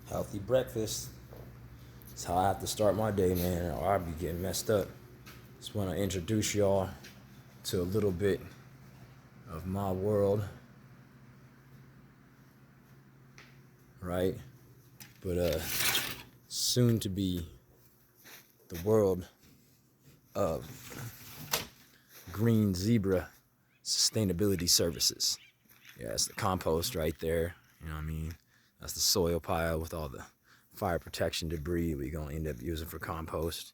Healthy breakfast. That's how I have to start my day, man, or I'll be getting messed up. Just want to introduce y'all to a little bit of my world, right? But soon to be the world of Green Zebra Sustainability Services. Yeah, it's the compost right there. You know what I mean? That's the soil pile with all the fire protection debris we're going to end up using for compost.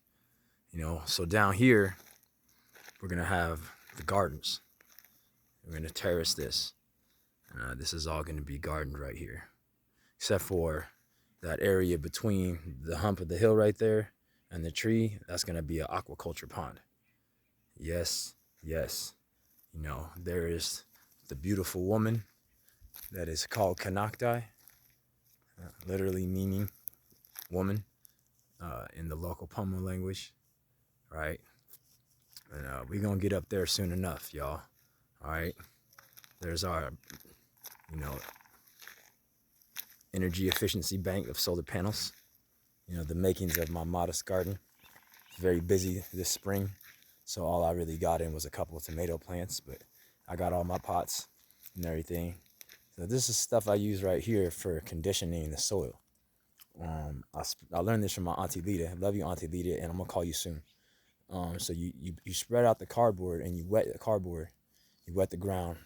So down here, we're going to have the gardens. We're going to terrace this. This is all going to be gardened right here, except for that area between the hump of the hill right there and the tree. That's going to be an aquaculture pond. Yes, yes. There is the beautiful woman that is called Kanaktai, literally meaning woman in the local Pomo language, right? And we're going to get up there soon enough, y'all. All right. There's our, energy efficiency bank of solar panels. The makings of my modest garden. Very busy this spring. So all I really got in was a couple of tomato plants, but I got all my pots and everything. So this is stuff I use right here for conditioning the soil. I learned this from my Auntie Lita. I love you, Auntie Lita, and I'm going to call you soon. So you spread out the cardboard and you wet the cardboard. You wet the ground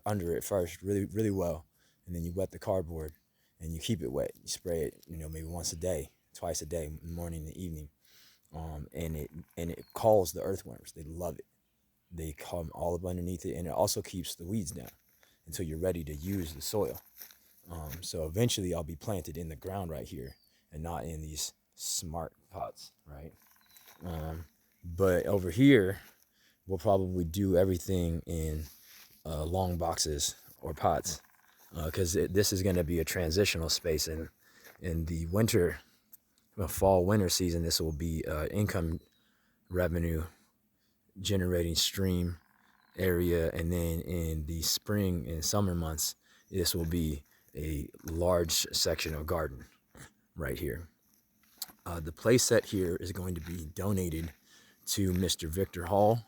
under it first really, really well. And then you wet the cardboard and you keep it wet. You spray it, maybe once a day, twice a day, morning and evening. And it calls the earthworms. They love it. They come all up underneath it, and it also keeps the weeds down until you're ready to use the soil. So eventually I'll be planted in the ground right here and not in these smart pots, right? But over here, we'll probably do everything in long boxes or pots because this is going to be a transitional space. And in the fall winter season, this will be income revenue generating stream area. And then in the spring and summer months, this will be a large section of garden right here. The play set here is going to be donated to Mr. Victor Hall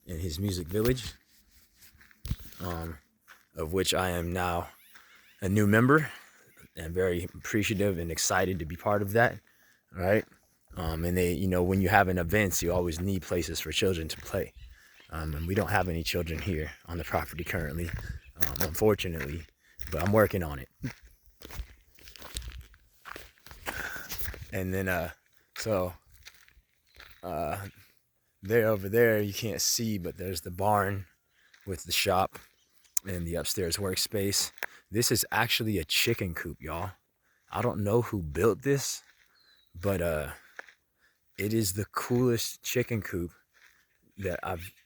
and his music village, of which I am now a new member and very appreciative and excited to be part of that. Right. And they, when you have an events, you always need places for children to play. And we don't have any children here on the property currently, unfortunately, but I'm working on it. And then, there over there, you can't see, but there's the barn with the shop and the upstairs workspace. This is actually a chicken coop, y'all. I don't know who built this, but it is the coolest chicken coop that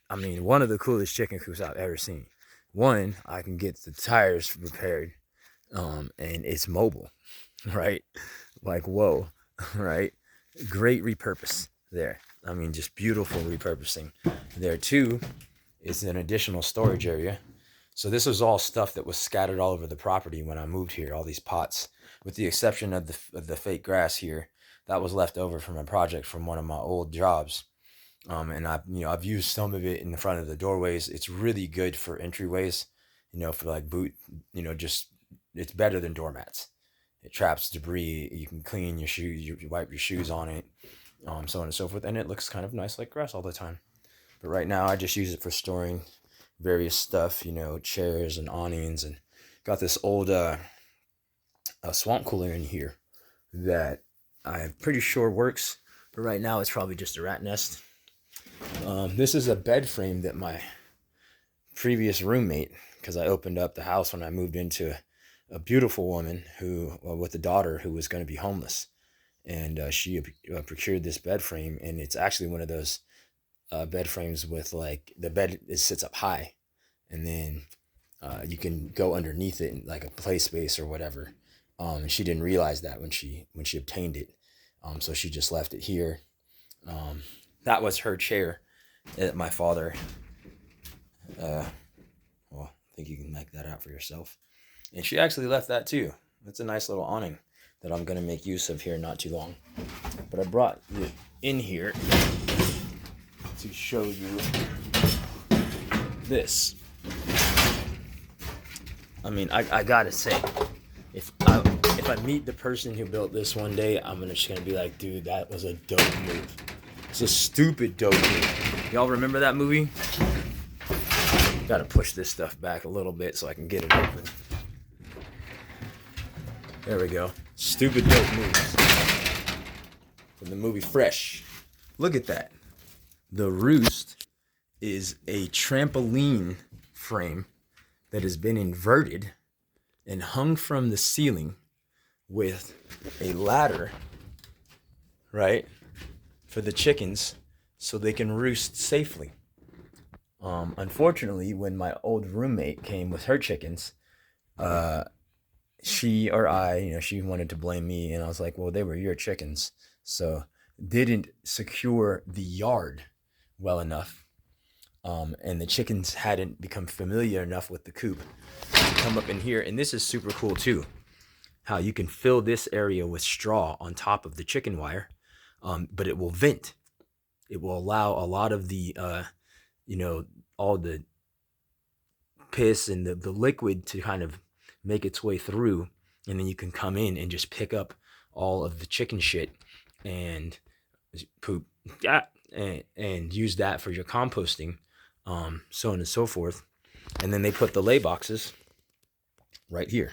one of the coolest chicken coops I've ever seen. One, I can get the tires repaired, and it's mobile, right? Like, whoa, right? Great repurpose there. Just beautiful repurposing there. Two, it's an additional storage area. So this was all stuff that was scattered all over the property when I moved here, all these pots, with the exception of the fake grass here. That was left over from a project from one of my old jobs. And I've used some of it in the front of the doorways. It's really good for entryways, for like just, it's better than doormats. It traps debris. You can clean your shoes, you wipe your shoes on it, so on and so forth. And it looks kind of nice like grass all the time. But right now I just use it for storing various stuff, chairs and awnings, and got this old swamp cooler in here that I'm pretty sure works. But right now it's probably just a rat nest. This is a bed frame that my previous roommate, because I opened up the house when I moved into a beautiful woman with a daughter who was going to be homeless. And she procured this bed frame, and it's actually one of those bed frames with like the bed sits up high, and then you can go underneath it in like a play space or whatever. And she didn't realize that when she obtained it. So she just left it here. That was her chair that my father, I think you can make that out for yourself. And she actually left that too. That's a nice little awning that I'm going to make use of here not too long. But I brought it in here to show you this. I mean, I gotta say, if I meet the person who built this one day, I'm just gonna be like, dude, that was a dope move. It's a stupid dope move. Y'all remember that movie? Gotta push this stuff back a little bit so I can get it open. There we go. Stupid dope moves from the movie Fresh. Look at that. The roost is a trampoline frame that has been inverted and hung from the ceiling with a ladder, right, for the chickens so they can roost safely. Unfortunately, when my old roommate came with her chickens, she or I, she wanted to blame me, and I was like, well, they were your chickens, so didn't secure the yard well enough. And the chickens hadn't become familiar enough with the coop to come up in here. And this is super cool too, how you can fill this area with straw on top of the chicken wire, but it will vent. It will allow a lot of the, all the piss and the liquid to kind of make its way through. And then you can come in and just pick up all of the chicken shit and poop, and use that for your composting. So on and so forth. And then they put the lay boxes right here.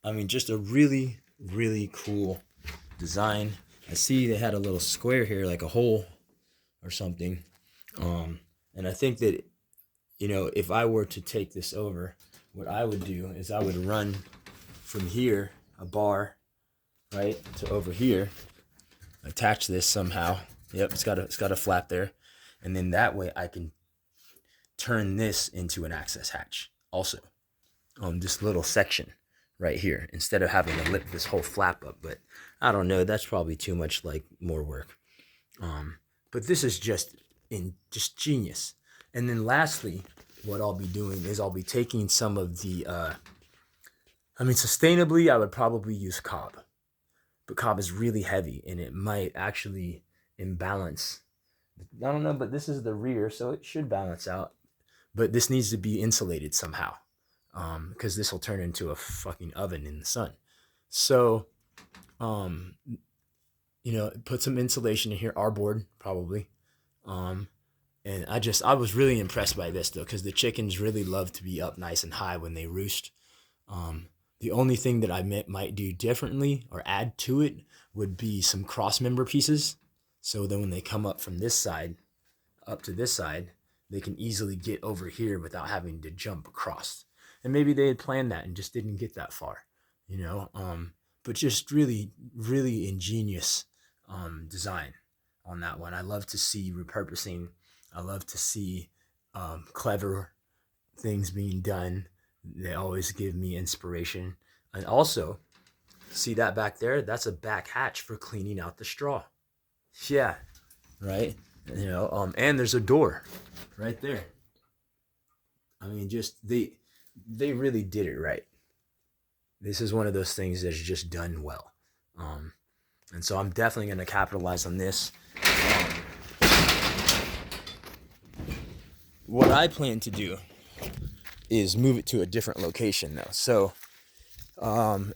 I mean, just a really, really cool design. I see they had a little square here, like a hole or something. And I think that, if I were to take this over, what I would do is I would run from here, a bar, right, to over here, attach this somehow. Yep, it's got a flap there. And then that way I can turn this into an access hatch also. This little section right here, instead of having to lift this whole flap up. But I don't know, that's probably too much, more work. But this is just genius. And then lastly, what I'll be doing is I'll be taking some of the, sustainably, I would probably use cob. But cob is really heavy and it might actually imbalance. I don't know, but this is the rear, so it should balance out. But this needs to be insulated somehow, because this will turn into a fucking oven in the sun. So, put some insulation in here, our board probably. And I was really impressed by this though, because the chickens really love to be up nice and high when they roost. The only thing that I might do differently or add to it would be some cross member pieces. So then when they come up from this side up to this side, they can easily get over here without having to jump across. And maybe they had planned that and just didn't get that far, but just really, really ingenious design on that one. I love to see repurposing. I love to see clever things being done. They always give me inspiration. And also, see that back there? That's a back hatch for cleaning out the straw. Yeah, right? And there's a door right there. I mean, just they really did it right. This is one of those things that's just done well. And so I'm definitely going to capitalize on this. What I plan to do is move it to a different location though. So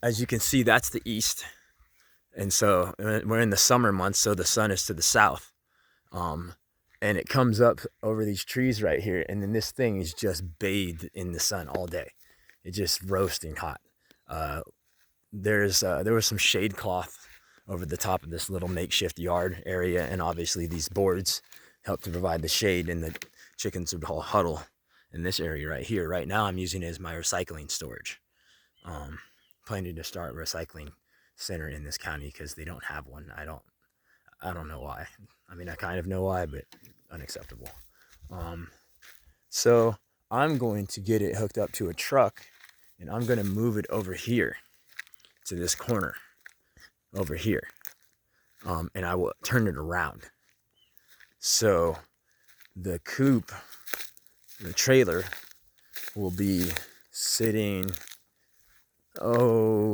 as you can see, that's the east. And so we're in the summer months, so the sun is to the south. And it comes up over these trees right here, and then this thing is just bathed in the sun all day. It's just roasting hot. There was some shade cloth over the top of this little makeshift yard area, and obviously these boards help to provide the shade, and the chickens would all huddle in this area right here. Right now I'm using it as my recycling storage. Planning to start a recycling center in this county because they don't have one. I don't know why. I mean, I kind of know why, but unacceptable. So I'm going to get it hooked up to a truck, and I'm going to move it over here to this corner over here. And I will turn it around. So the coop, the trailer will be sitting,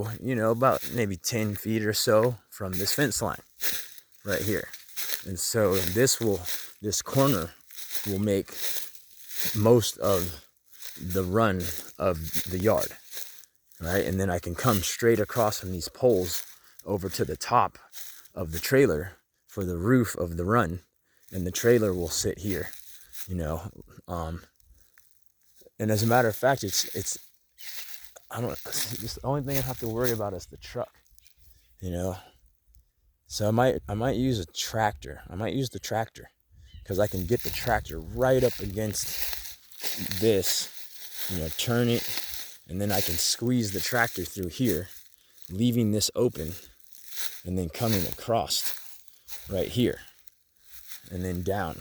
go, you know, about maybe 10 feet or so from this fence line right here. And so this corner will make most of the run of the yard, right? And then I can come straight across from these poles over to the top of the trailer for the roof of the run, and the trailer will sit here, you know. And as a matter of fact, it's I don't, just the only thing I have to worry about is the truck, you know. So I might use a tractor. I might use the tractor because I can get the tractor right up against this, you know, turn it, and then I can squeeze the tractor through here, leaving this open, and then coming across right here, and then down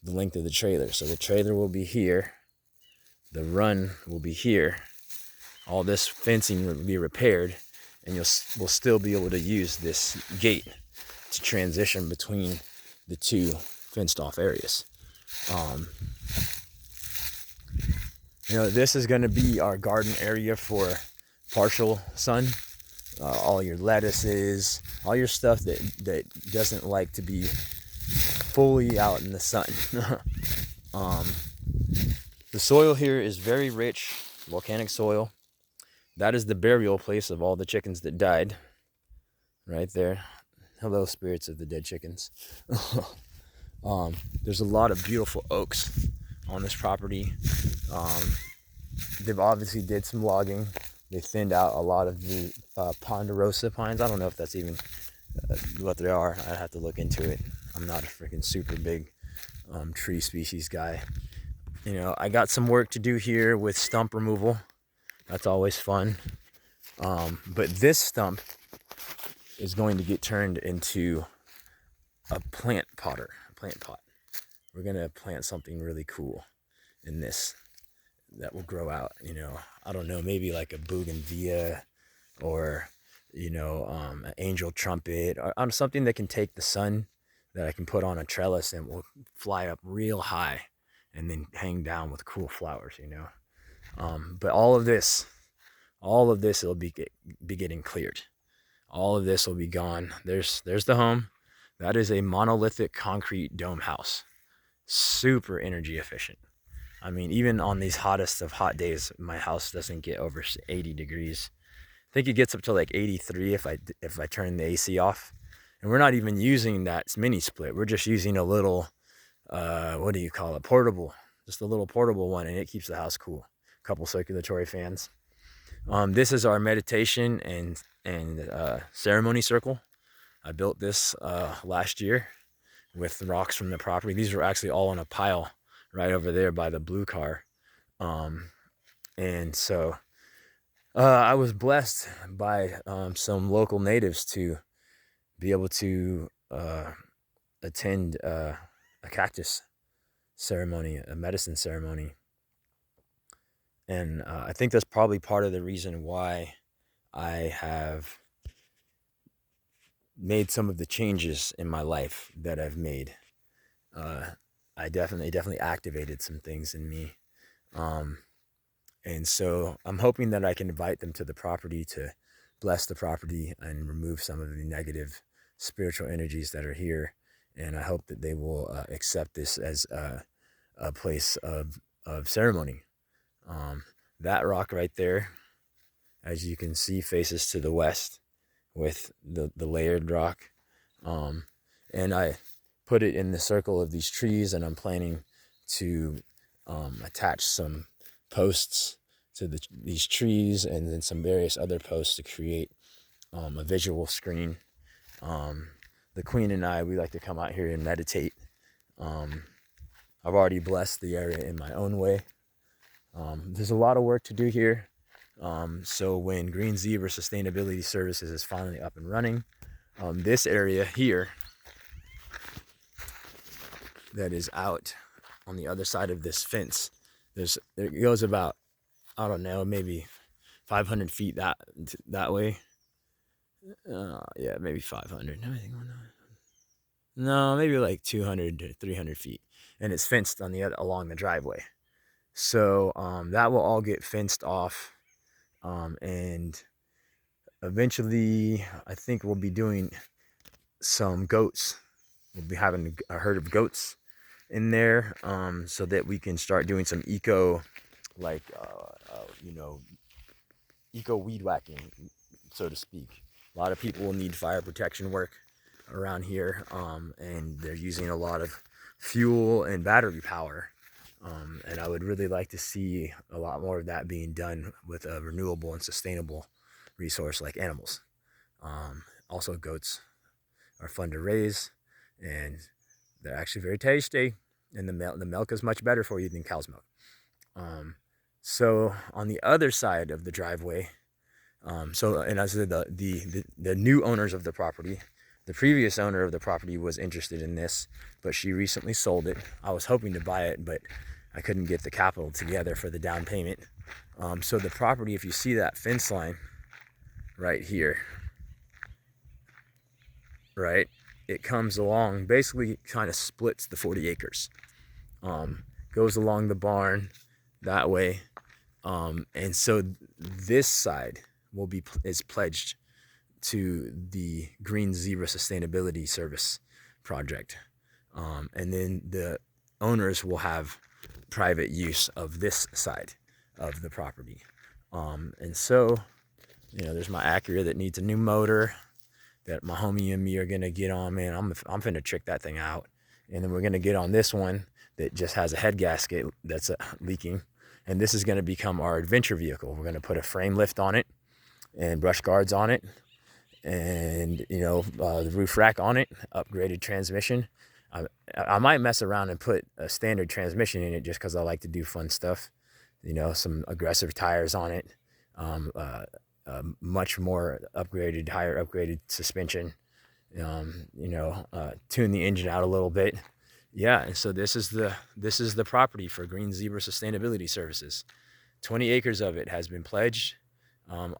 the length of the trailer. So the trailer will be here, the run will be here, all this fencing will be repaired, and we'll still be able to use this gate to transition between the two fenced off areas. You know, this is going to be our garden area for partial sun. All your lettuces, all your stuff that doesn't like to be fully out in the sun. The soil here is very rich, volcanic soil. That is the burial place of all the chickens that died, right there. Hello, spirits of the dead chickens. There's a lot of beautiful oaks on this property. They've obviously did some logging. They thinned out a lot of the ponderosa pines. I don't know if that's even what they are. I'd have to look into it. I'm not a freaking super big tree species guy. You know, I got some work to do here with stump removal. That's always fun. But this stump is going to get turned into a plant pot. We're going to plant something really cool in this that will grow out, you know. I don't know, maybe like a bougainvillea or, you know, an angel trumpet, or something that can take the sun that I can put on a trellis and will fly up real high and then hang down with cool flowers, you know. But all of this will be getting cleared. All of this will be gone. There's the home. That is a monolithic concrete dome house. Super energy efficient. I mean, even on these hottest of hot days, my house doesn't get over 80 degrees. I think it gets up to like 83 if I turn the AC off. And we're not even using that mini split. We're just using a little, what do you call it? Portable. Just a little portable one, and it keeps the house cool. A couple circulatory fans. This is our meditation and ceremony circle. I built this last year with rocks from the property. These were actually all in a pile right over there by the blue car. And so I was blessed by some local natives to be able to attend a cactus ceremony, a medicine ceremony. And I think that's probably part of the reason why I have made some of the changes in my life that I've made. I definitely activated some things in me. And so I'm hoping that I can invite them to the property to bless the property and remove some of the negative spiritual energies that are here. And I hope that they will accept this as a place of ceremony. That rock right there, as you can see, faces to the west with the layered rock. And I put it in the circle of these trees, and I'm planning to attach some posts to these trees and then some various other posts to create a visual screen. The queen and I, we like to come out here and meditate. I've already blessed the area in my own way. There's a lot of work to do here. So when Green Zebra Sustainability Services is finally up and running, this area here that is out on the other side of this fence, it goes about, I don't know, maybe 500 feet that way. Yeah, maybe 500. No, maybe like 200 to 300 feet, and it's fenced on along the driveway. So that will all get fenced off, and eventually, I think we'll be doing some goats. We'll be having a herd of goats in there, so that we can start doing some eco, like, eco weed whacking, so to speak. A lot of people will need fire protection work around here, and they're using a lot of fuel and battery power. And I would really like to see a lot more of that being done with a renewable and sustainable resource like animals. Also, goats are fun to raise, and they're actually very tasty, and the milk is much better for you than cow's milk. So on the other side of the driveway, and as the new owners of the property, the previous owner of the property was interested in this, but she recently sold it. I was hoping to buy it, but I couldn't get the capital together for the down payment. So the property, if you see that fence line right here, right, it comes along, basically kind of splits the 40 acres. Goes along the barn that way. And so this side is pledged to the Green Zebra Sustainability Service project. And then the owners will have private use of this side of the property. And so, there's my Acura that needs a new motor that my homie and me are gonna get on. Man, I'm finna check that thing out. And then we're gonna get on this one that just has a head gasket that's leaking. And this is gonna become our adventure vehicle. We're gonna put a frame lift on it and brush guards on it, and the roof rack on it, upgraded transmission. I might mess around and put a standard transmission in it just because I like to do fun stuff. Some aggressive tires on it, much more upgraded, higher upgraded suspension. Tune the engine out a little bit. Yeah, and so this is the property for Green Zebra Sustainability Services. 20 acres of it has been pledged.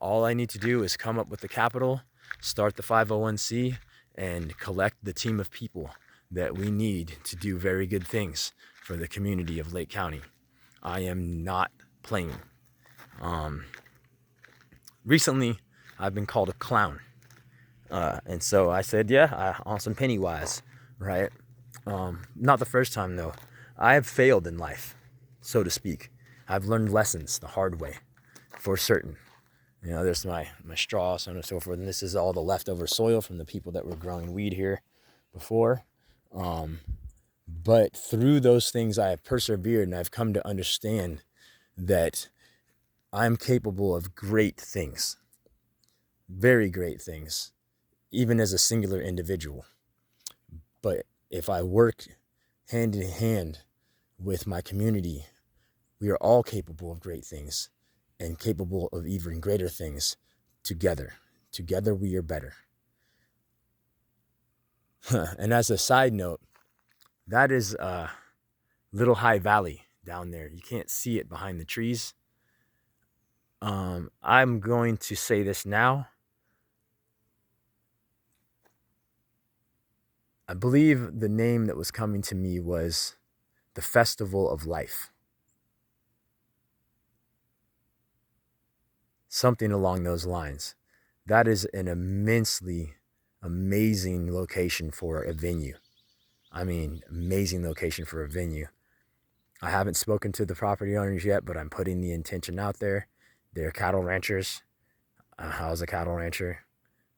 All I need to do is come up with the capital, start the 501c, and collect the team of people that we need to do very good things for the community of Lake County. I am not playing. Recently, I've been called a clown. And so I said, on some Pennywise, right? Not the first time, though. I have failed in life, so to speak. I've learned lessons the hard way, for certain. There's my straw, so on and so forth. And this is all the leftover soil from the people that were growing weed here before. But through those things, I have persevered, and I've come to understand that I'm capable of great things, very great things, even as a singular individual. But if I work hand in hand with my community, we are all capable of great things and capable of even greater things together. Together we are better. And as a side note, that is Little High Valley down there. You can't see it behind the trees. I'm going to say this now. I believe the name that was coming to me was the Festival of Life. Something along those lines. That is an immensely amazing location for a venue. Amazing location for a venue. I haven't spoken to the property owners yet, but I'm putting the intention out there. They're cattle ranchers. I was a cattle rancher.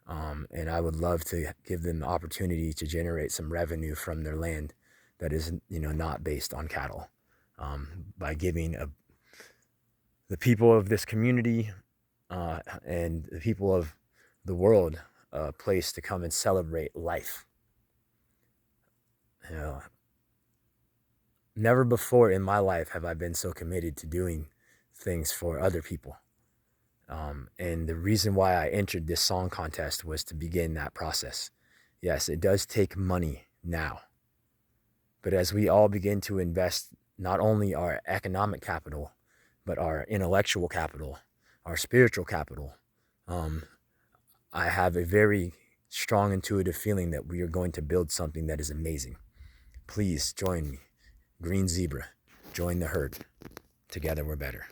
And I would love to give them the opportunity to generate some revenue from their land that is, not based on cattle, by giving the people of this community and the people of the world a place to come and celebrate life. Never before in my life have I been so committed to doing things for other people. And the reason why I entered this song contest was to begin that process. Yes, it does take money now. But as we all begin to invest not only our economic capital, but our intellectual capital, our spiritual capital, I have a very strong intuitive feeling that we are going to build something that is amazing. Please join me. Green Zebra. Join the herd. Together we're better.